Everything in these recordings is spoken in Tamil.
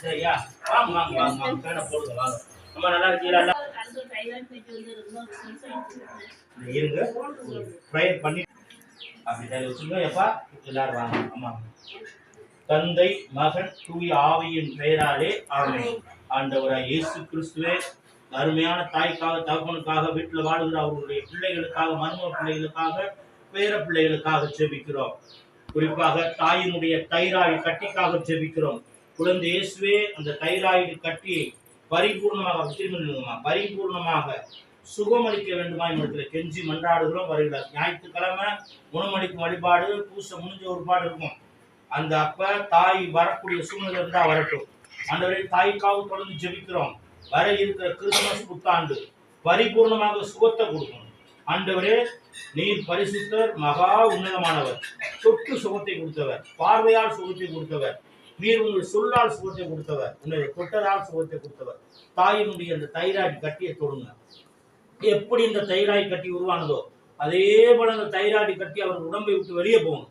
சரியா? வாங்க வாங்க வாங்க வாங்க, பேனை போடுங்க வாங்க. அம்மா நல்லா இருக்கீங்களா? இருங்க, ப்ரேயர் பண்ணி அப்படி வச்சுங்க. எப்பா எல்லாரும் வாங்க. அம்மா, தந்தை மகன் தூய ஆவியின் பெயராலே ஆமென். ஆண்டவராய் இயேசு கிறிஸ்துவே, அருமையான தாய்க்காக தகப்பனுக்காக வீட்டில் வாழுகிற அவர்களுடைய பிள்ளைகளுக்காக, மருமக பிள்ளைகளுக்காக, பேர பிள்ளைகளுக்காக ஜெபிக்கிறோம். குறிப்பாக தாயினுடைய தைராய்டு கட்டிக்காக ஜெபிக்கிறோம். குழந்தை இயேசுவே, அந்த தைராய்டு கட்டியை பரிபூர்ணமாக சுகமளிக்க வேண்டுமா என்பதில் கெஞ்சி மன்றாடுகிறோம். வருகிறார் ஞாயிற்றுக்கிழமை குணமளிக்கும் வழிபாடு பூச முடிஞ்ச ஒருபாடு இருக்கும். அந்த அப்ப தாய் வரக்கூடிய சூழ்நிலை இருந்தா வரட்டும். ஆண்டவரே, தாய்க்காக தொடர்ந்து ஜெபிக்கிறோம். வர இருக்கிற கிறிஸ்துமஸ் புத்தாண்டு பரிபூர்ணமாக சுகத்தை கொடுக்கணும். ஆண்டவரே, நீர் பரிசுத்தர், மகா உன்னதமானவர், தொட்டு சுகத்தை கொடுத்தவர், பார்வையால் சுகத்தை கொடுத்தவர், நீர் உங்கள் சொல்லால் சுகத்தை கொடுத்தவர், உன்னுடைய தொட்டதால் சுகத்தை கொடுத்தவர். தாயினுடைய அந்த தைராய்டு கட்டியை தொடுங்க. எப்படி இந்த தைராய்டு கட்டி உருவானதோ அதே போல அந்த தைராய்டு கட்டி அவர் உடம்பை விட்டு வெளியே போகணும்,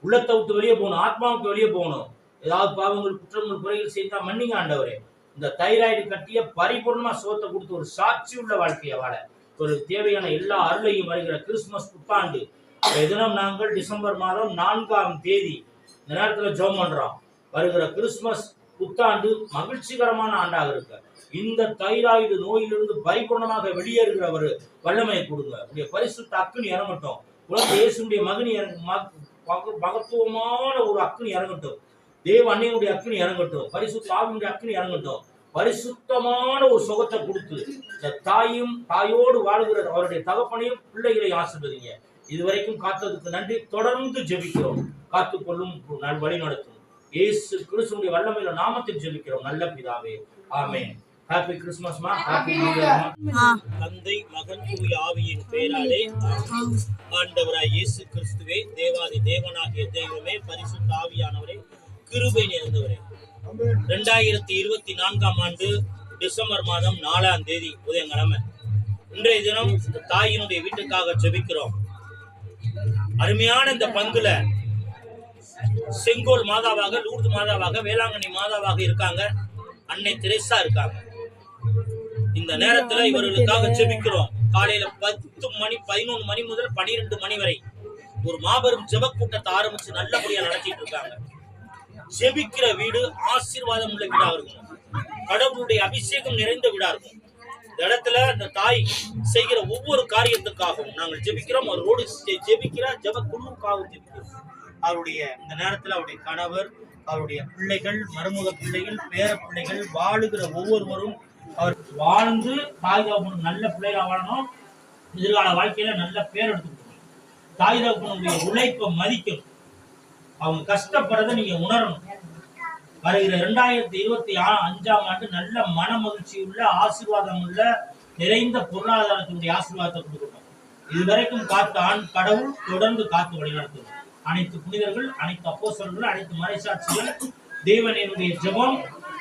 உள்ளத்தை விட்டு வெளியே போகணும், ஆத்மாவுக்கு வெளியே போகணும். ஏதாவது பாவங்கள் குற்றங்கள் குறைகள் செய்தா மன்னிங்க ஆண்டவரே. இந்த தைராய்டு கட்டிய பரிபூர்ணமா சுகத்தை கொடுத்து ஒரு சாட்சி உள்ள வாழ்க்கையை வாழ ஒரு தேவையான எல்லா அருளையும் வருகிற கிறிஸ்துமஸ் புத்தாண்டு தினம் நாங்கள் டிசம்பர் மாதம் 4ஆம் தேதி இந்த நேரத்தில் ஜெபம் பண்றோம். வருகிற கிறிஸ்துமஸ் புத்தாண்டு மகிழ்ச்சிகரமான ஆண்டாக இருக்கு. இந்த தைராய்டு நோயிலிருந்து பரிபூர்ணமாக வெளியேறுகிற ஒரு வல்லமையை கொடுங்க. உடைய பரிசுத்த அக்கினி இறங்கட்டும். குழந்தை இயேசுடைய மகனி மகத்துவமான ஒரு அக்கினி இறங்கட்டும். தேவ அன்னையுடைய அக்கினி இறங்கட்டும். பரிசுத்த ஆவியுடைய அக்கினி இறங்கட்டும். பரிசுத்தமான ஒரு சுகத்தை கொடுத்து இந்த தாயோடு வாழ்கிற அவருடைய தகப்பனையும் பிள்ளைகளை ஆசீர்வதிங்க. இதுவரைக்கும் காத்ததுக்கு நன்றி. தொடர்ந்து ஜெபிக்கிறோம். காத்துக்கொள்ளும் வழி நடத்தும். இயேசு கிறிஸ்துவின் வல்லமையுள்ள நாமத்தில் ஜெபிக்கிறோம் நல்ல பிதாவே, ஆமென். ஹேப்பி கிறிஸ்மஸ்மா, ஹேப்பி நியூ இயர்மா. தந்தை மகன் தூய ஆவியின் பெயராலே ஆண்டவராய் இயேசு கிறிஸ்துவே, தேவாதி தேவனாகிய தெய்வமே, பரிசுத்த ஆவியானவரே, கிருபை நிறைந்தவரே, 2024ஆம் ஆண்டு டிசம்பர் மாதம் 4ஆம் தேதி புதன்கிழமை இன்றைய தினம் தாயினுடைய வீட்டுக்காக ஜெபிக்கிறோம். அருமையான இந்த பங்குல செங்கோல் மாதாவாக, லூர்து மாதாவாக, வேளாங்கண்ணி மாதாவாக இருக்காங்க, அன்னை தெரேசா இருக்காங்க. இந்த நேரத்துல இவர்களுக்காக ஜெபிக்கிறோம். காலையில 10 மணி 11 மணி முதல் 12 மணி வரை ஒரு மாபெரும் ஜெப கூட்டத்தை ஆரம்பிச்சு நல்லபடியா நடத்திட்டு இருக்காங்க. ஜெபிக்கிற வீடு ஆசீர்வாதம் உள்ள வீடா இருக்கும். கடவுளுடைய அபிஷேகம் நிறைந்த வீடா இருக்கும். இந்த இடத்துல இந்த தாய் செய்கிற ஒவ்வொரு காரியத்துக்காகவும் நாங்கள் ஜெபிக்கிறோம். அவரோடு ஜெபிக்கிற ஜெப குழுவுக்காக ஜெபிக்கிறோம். அவருடைய இந்த நேரத்துல அவருடைய கணவர், அவருடைய பிள்ளைகள், மருமக பிள்ளைகள், பேர பிள்ளைகள், வாழுகிற ஒவ்வொருவரும் அவர் வாழ்ந்து தாய் தகப்பனும் நல்ல பிள்ளைகளா வாழணும். எதிர்கால வாழ்க்கையில நல்ல பேர் எடுத்துக்கணும். தாய் தகப்பனுடைய உழைப்பை மதிக்கணும். அவங்க கஷ்டப்படுறதை நீங்க உணரணும். வருகிற 2025ஆம் ஆண்டு நல்ல மன மகிழ்ச்சி உள்ள, ஆசீர்வாதம் உள்ள, நிறைந்த பொருளாதாரத்தினுடைய ஆசீர்வாதத்தை கொடுக்கணும். இதுவரைக்கும் காத்த கடவுள் தொடர்ந்து காத்து வழிநடத்தும். அனைத்து புனிதர்கள், அனைத்து அப்போஸ்தலர்கள், அனைத்து மறைசாட்சிகள், தேவனுடைய ஜெபம்,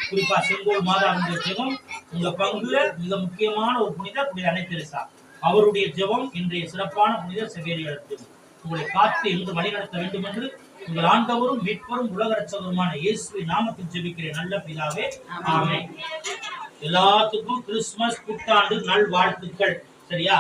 குறிப்பா செங்கோல் மாதாவுடைய ஜெபம், உங்க பங்குல மிக முக்கியமான ஒரு புனிதர் அன்னை தெரேசா, அவருடைய ஜெபம் இன்றைய சிறப்பான புனிதர் செவேரியாருக்கு உங்களை காத்து என்று வழிநடத்த வேண்டும் என்று உங்கள் ஆண்டவரும் மீட்பரும் உலக ரட்சகருமான இயேசுவின் நாமத்தில் ஜெபிக்கிறேன் நல்ல பிதாவே, ஆமென். எல்லாத்துக்கும் கிறிஸ்துமஸ் புத்தாண்டு நல்வாழ்த்துக்கள். சரியா?